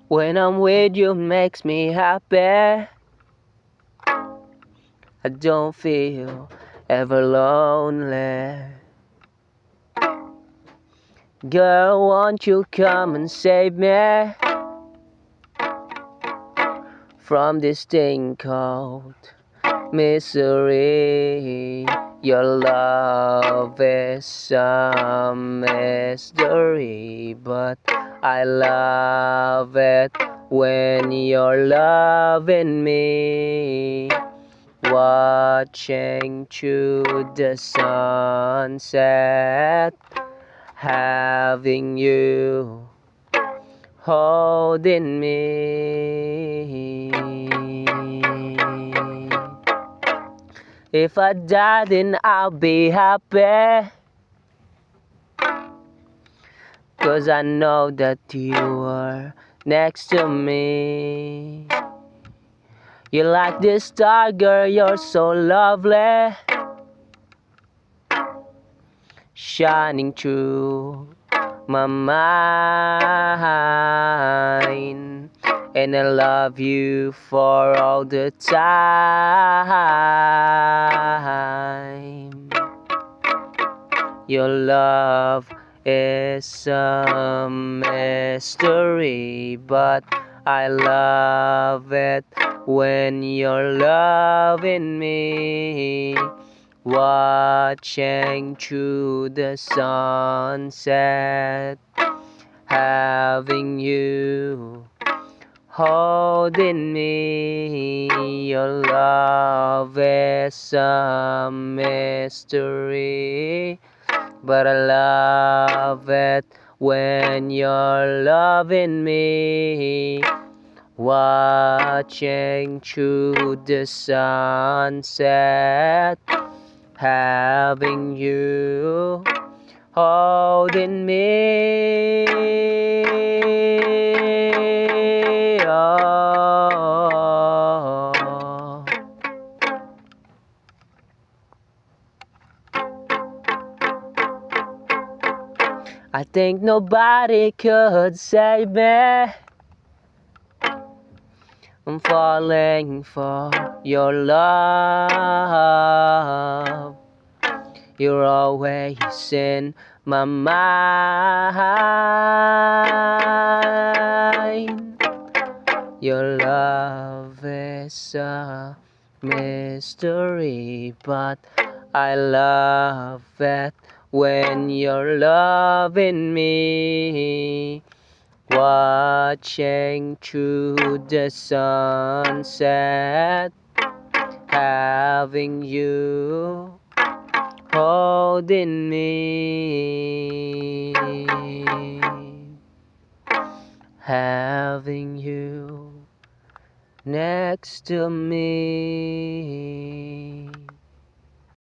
When I'm with you makes me happy. I don't feel ever lonely. Girl, won't you come and save me from this thing called misery? Your love is a mystery, but I love it when you're loving me. Watching through the sunset, having you holding me. If I die, then I'll be happy, 'cause I know that you are next to me. You're like this star, girl, you're so lovely, shining through my mind. And I love you for all the time. Your love is a mystery, but I love it when you're loving me. Watching through the sunset, having you holding me. Your love is a mystery, but I love it when you're loving me. Watching through the sunset, having you holding me. Oh. I think nobody could save me. I'm falling for your love. You're always in my mind. Your love is a mystery, but I love it when you're loving me. Watching through the sunset, having you holding me, having you next to me.